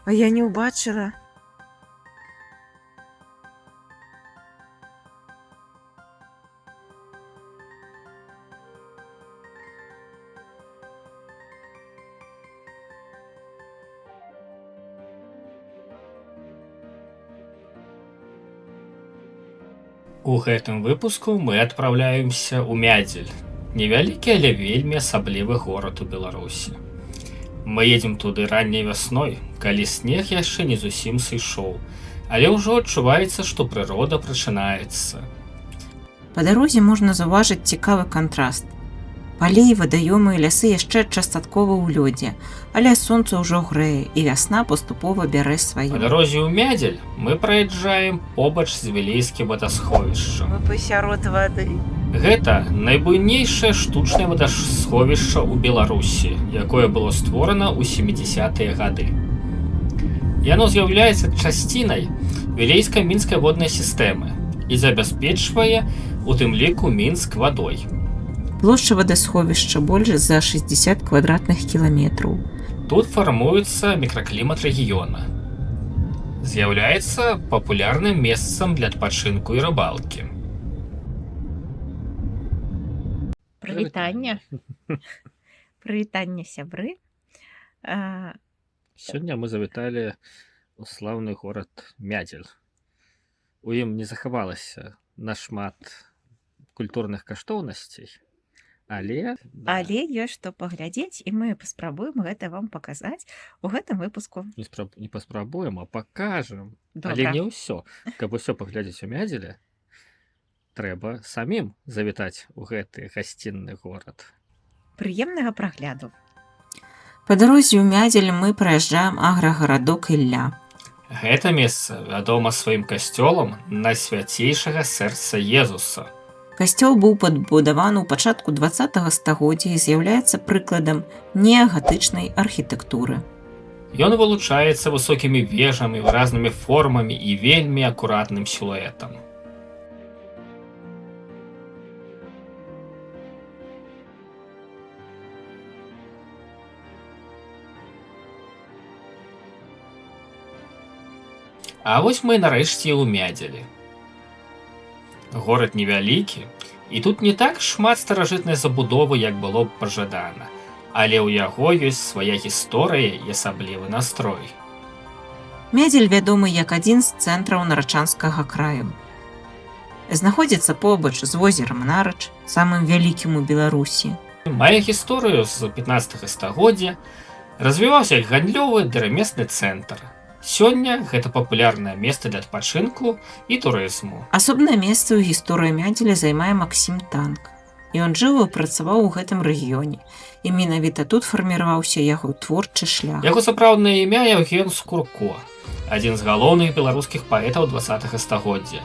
А я не ўбачыла. У гэтым выпуску мы адпраўляемся ў Мядзель. Невялікі, але вельмі асаблівы горад у Беларусі. Мы едзем туды ранняй вясной, калі снег яшчэ не зусім сышоў, але ўжо адчуваецца, што прырода прачынаецца. Па дарозе можна заўважыць цікавы кантраст. Палі, вадаёмы і лясы яшчэ часткова ў лёдзе, але сонца ўжо грэе, і вясна паступова бярэ Па сваё. дарозе ў Мядзель мы праязджаем побач з вілейскім вадасховішчам. Мы пасярод вады. Гэта найбуйнейшае штучнае вадасховішча ў Беларусі, якое было створана ў 70-е гады. Яно з'яўляецца часцінай вілейска-мінскай воднай сістэмы і забяспечвае, у тым ліку, Мінск вадой. Плошча вадасховішча больш за 60 квадратных кіламетраў. Тут фармуецца мікраклімат рэгіёна. З'яўляецца папулярным месцам для адпачынку і рыбалкі. Прывітанне. Прывітанне, сябры. Сёння мы завіталі ў слаўны горад Мядзель. У ім не захавалася нашмат культурных каштоўнасцей, але ёсць што паглядзець, і мы паспрабуем гэта вам паказаць у гэтым выпуску. не паспрабуем, а пакажам. Добра. Але не ўсё. Каб усё паглядзець у Мядзеле, трэба самім завітаць у гэты гасцінны горад. Прыемнага прагляду. Па дарозе ў Мядзель мы праязджаем аграгарадок Ілля. Гэта месца вядома сваім касцёлам Найсвяцейшага сэрца Езуса. Касцёл быў пабудаваны ў пачатку 20-го стагоддзя і з'яўляецца прыкладам неагатычнай архітэктуры. Ён вылучаецца высокімі вежамі, выразнымі формамі і вельмі акуратным сілуэтам. А вось мы нарэшце ў Мядзелі. Горад невялікі, і тут не так шмат старажытнай забудовы, як было б пажадана, але ў яго ёсць свая гісторыя і асаблівы настрой. Мядзель вядомы як адзін з цэнтраў нарачанскага краю. Знаходзіцца побач з возерам Нарач, самым вялікім у Беларусі. Мае гісторыю з 15 стагоддзя, развіваўся як гандлёвы ды рамесны цэнтр. Сёння гэта папулярнае месца для адпачынку і турызму. Асобнае месца ў гісторыі Мядзеля займае Максім Танк. Ён жыў і працаваў у гэтым рэгіёне, і менавіта тут фарміраваўся яго творчы шлях. Яго сапраўднае імя Яўген Скурко, адзін з галоўных беларускіх паэтаў 20 стагоддзя.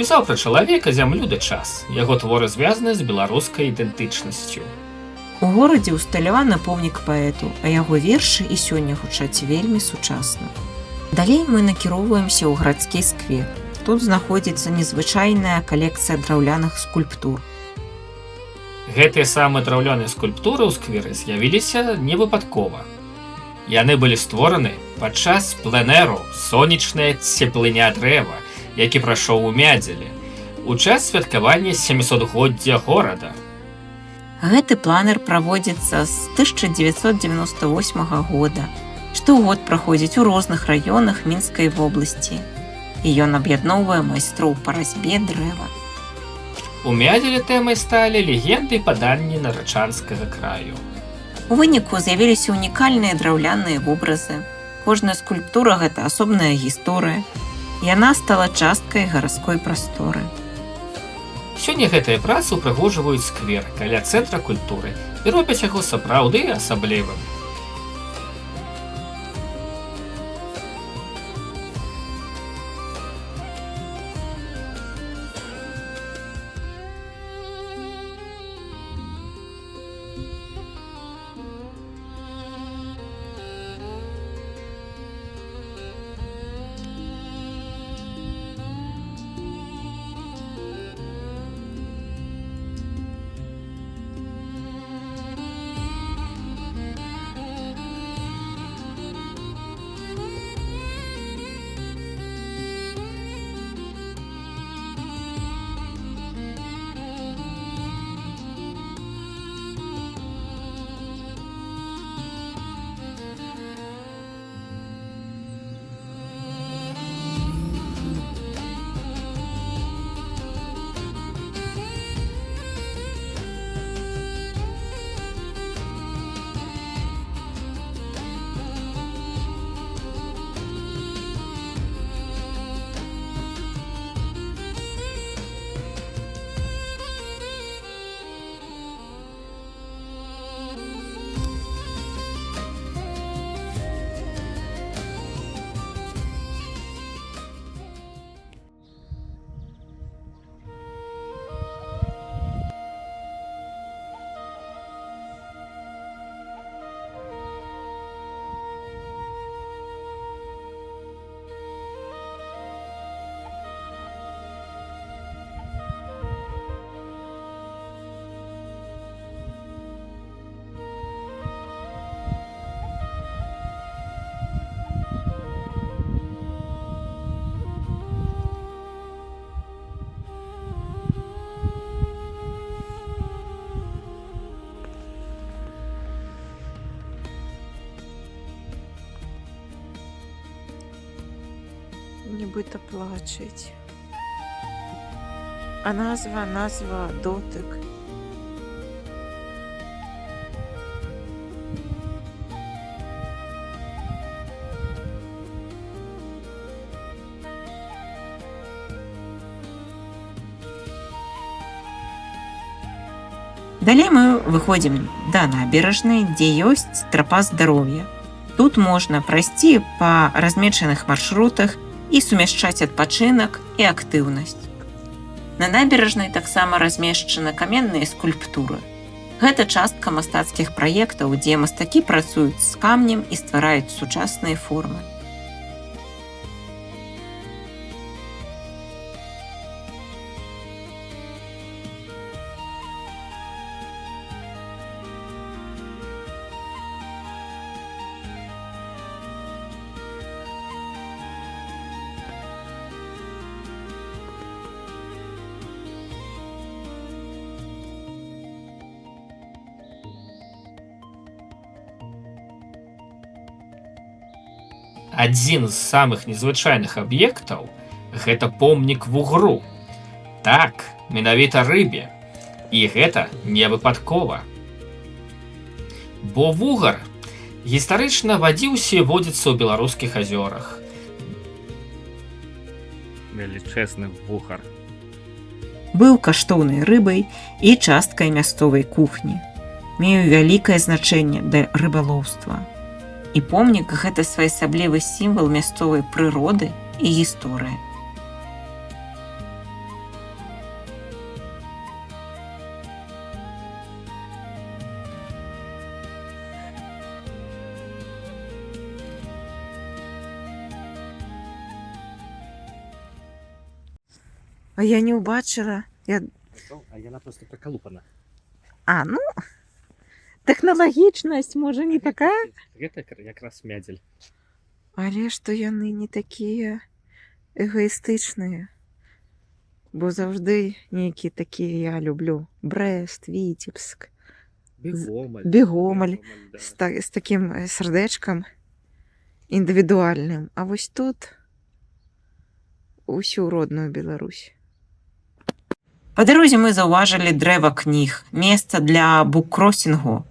Пісаў пра чалавека, зямлю ды час. Яго творы звязаны з беларускай ідэнтычнасцю. У горадзе ўсталяваны помнік паэту, а яго вершы і сёння гучаць вельмі сучасна. Далей мы накіроўваемся ў гарадскі сквер. Тут знаходзіцца незвычайная калекцыя драўляных скульптур. Гэтыя самыя драўляныя скульптуры ў скверы з'явіліся не выпадкова. Яны былі створаны падчас пленэру «Сонечная цеплыня дрэва», які прайшоў у Мядзелі, у час святкавання 700-годдзя горада. Гэты планер праводзіцца з 1998 года. Штогод праходзіць у розных раёнах Мінскай вобласці. І ён аб'ядноўвае майстроў па разьбе дрэва. У Мядзелі тэмай сталі легенды і паданні нарачанскага краю. У выніку з'явіліся унікальныя драўляныя вобразы. Кожная скульптура – гэта асобная гісторыя. Яна стала часткай гарадской прасторы. Сёння гэтыя працы ўпрыгожваюць сквер каля цэнтра культуры і робяць яго сапраўды асаблівым. нібито плачуть. А назва дотик. Далей мы выходим да набережнай, дзе ёсць трапа здароўя. Тут можна прайсці па размечаных маршрутах і сумяшчаць адпачынак і актыўнасць. На набережнай таксама размешчаны каменныя скульптуры. Гэта частка мастацкіх праектаў, дзе мастакі працуюць з камнем і ствараюць сучасныя формы. Адзін з самых незвычайных аб'ектаў гэта помнік вугру. Так, менавіта рыбе. І гэта не выпадкова. Бо вугар гістарычна вадзіўся і водзіцца ў беларускіх азёрах. Велічэзны вугар. Быў каштоўнай рыбай і часткай мясцовай кухні. Меў вялікае значэнне для рыбалоўства. І помнік гэта своеасаблівы сімвал мясцовай прыроды і гісторыі. А я не ўбачыла. А яна просто пракалупана. Ну, тэхналагічнасць, можа, не такая? Гэта якраз мядзель. Але што яны не такія эгоістычныя. Бо заўжды нейкія такія я люблю. Брэст, Віцебск. Бегомоль. З такім сардэчкам індывідуальным. А вось тут усю родную Беларусь. Па дарозе мы заўважылі дрэва кніг, месца для буккросінгу.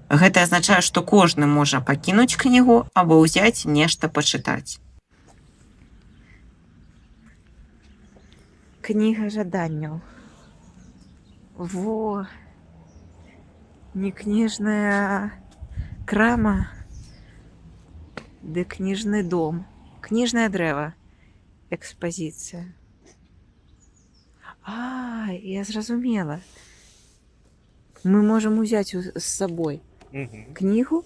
Гэта азначае, што кожны можа пакінуць кнігу або ўзяць нешта пачытаць. Кніга жаданняў. Во! Не кніжная крама, ды кніжны дом. Кніжнае дрэва. Экспазіцыя. Я зразумела. Мы можам узяць з сабой кнігу.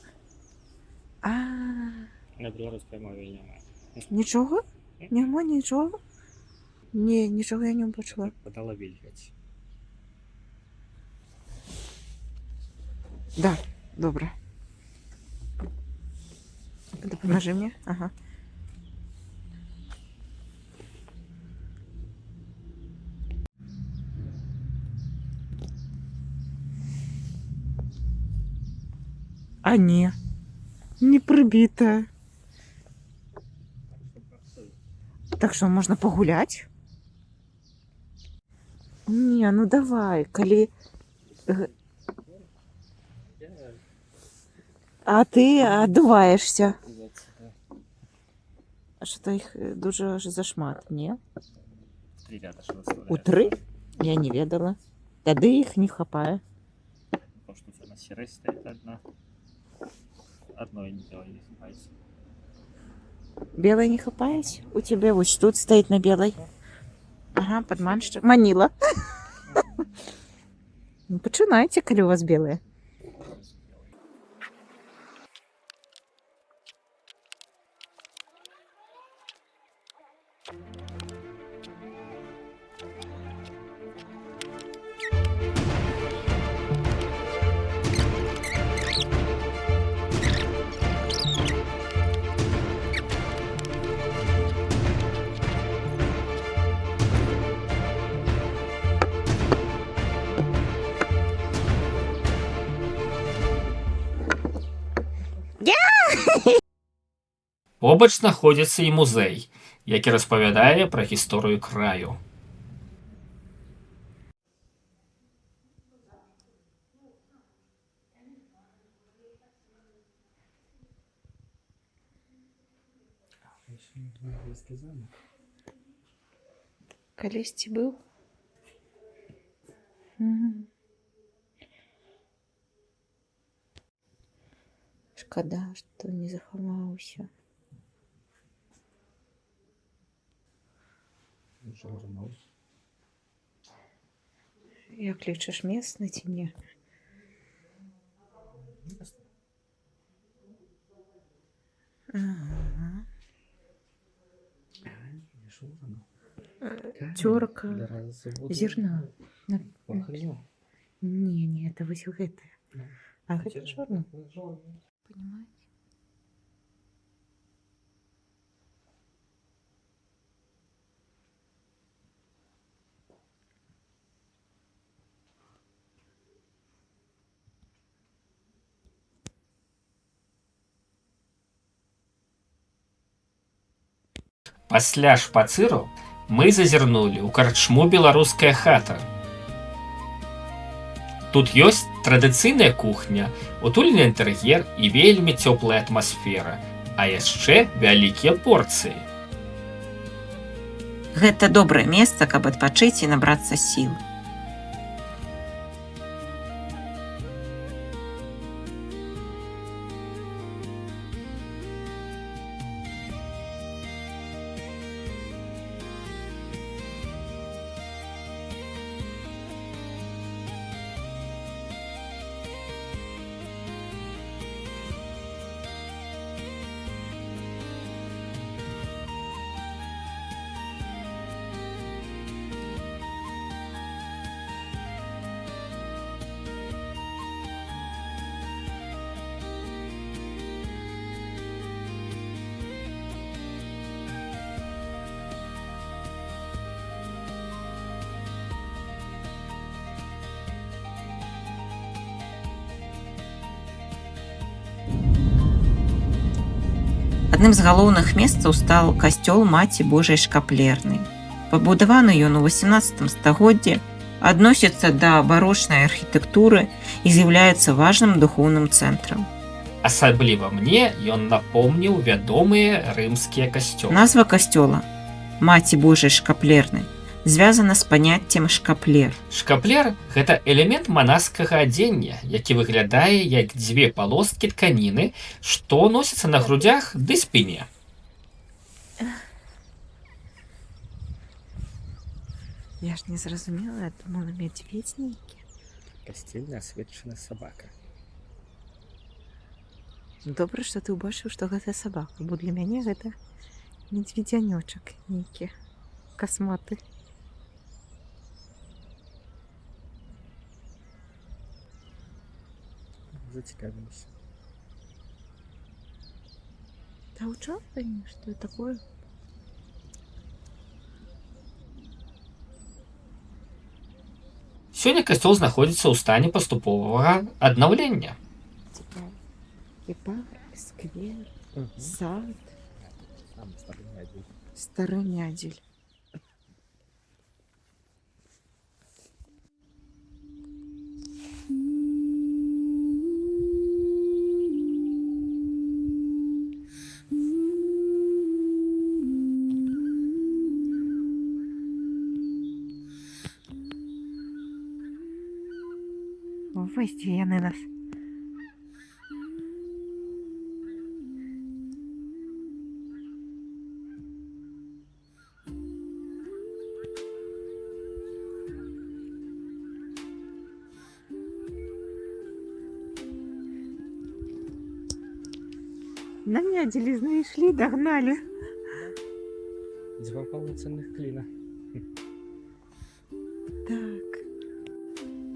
На беларускай мове няма. Нічога? Няма нічога? Не, нічога я не ўбачыла. Падала вільгаць. Да, добра. Дапамажы мне. Ага. Не прыбітая. Так што можна пагуляць? Не, ну давай, калі... А ты адуваешся. А што іх дуже зашмат, не? У 3? Я не ведала. Тады іх не хапае. Серая стоит одна. Одной белой не хапається. Белой не хапаешь? У тебя вот тут стоит на белой. Ага, подманщик. Манила. Ну, починайте, коли у вас белые. Побач знаходзіцца і музей, які распавядае пра гісторыю краю. Калісьці быў? Шкада, што не захаваўся. Як лічыш, месны ці не? Ага. Цёрка зерна. Не, это вось гэта. А гэта чорна? Понимаете? Пасля шпацыру мы зазірнулі ў карчму «Беларуская хата». Тут ёсць традыцыйная кухня, утульны інтэр'ер і вельмі цёплая атмасфера, а яшчэ вялікія порцыі. Гэта добрае месца, каб адпачыць і набрацца сіл. Адным з галоўных месцаў стаў касцёл Маці Божай Шкаплернай. Пабудаваны ён у 18 стагоддзі, адносіцца да барочнай архітэктуры і з'яўляецца важным духоўным цэнтрам. Асабліва мне ён напомніў вядомыя рымскія касцёлы. Назва касцёла Маці Божай Шкаплернай звязана з паняццем шкаплер. Шкаплер – гэта элемент манаскага адзення, які выглядае як дзве палоскі тканіны, што носіцца на грудзях ды спіне. Я ж не зразумела, я думала, мядзведзь нейкі. Касцельна асвечана сабака. Добра, што ты ўбачыў, што гэта сабака, бо для мяне гэта медведзянёчак нейкі касматы. Зацікавіліся. Та ўчора, што такое? Сёння касцёл знаходзіцца ў стане паступовага аднаўлення. Цікава. І парк, сквер, сад. Стары нядзель. Вось дзе яны нас. На нядзелі знайшлі, дагналі. Два паўноцэнных кліна. Так.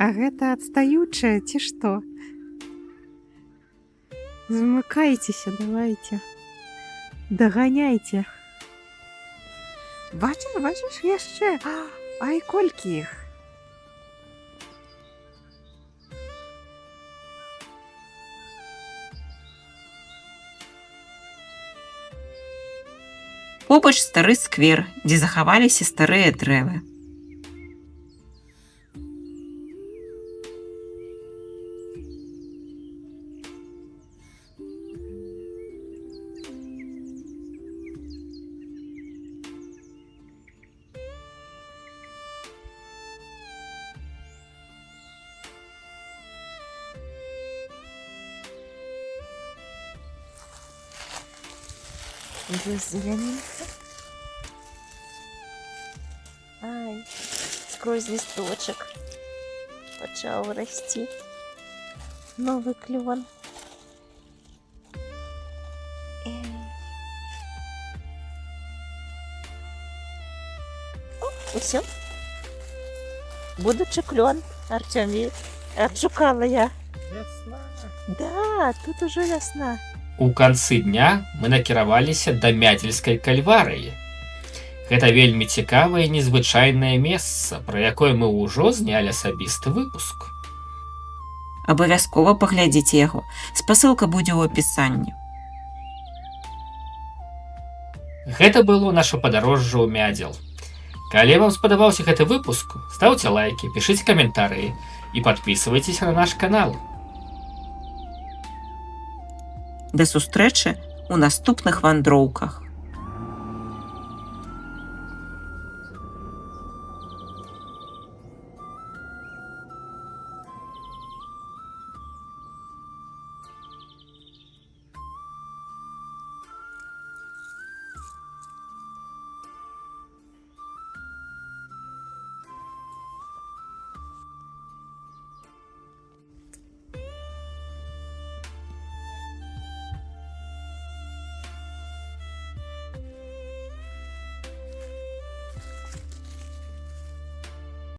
А гэта адстаючая ці што? Змыкайцеся, давайте. Даганяйце. Бачыш яшчэ? Ай, колькі іх? Побач стары сквер, дзе захаваліся старыя дрэвы. Зелененько. Ай, скрозь листочек почав расти. Новый клен. О, все. Будучи клен, Артем, отшукала я. Весна. Да, тут уже весна. У канцы дня мы накіраваліся да Мядзельскай кальварыі. Гэта вельмі цікавае і незвычайнае месца, пра якое мы ўжо знялі асабісты выпуск. Абавязкова паглядзіце яго. Спасылка будзе ў апісанні. Гэта было наша падарожжа ў Мядзел. Калі вам спадабаўся гэты выпуск, стаўце лайкі, пішыце каментарыі і падпісвайцеся на наш канал. Да сустрэчы ў наступных вандроўках.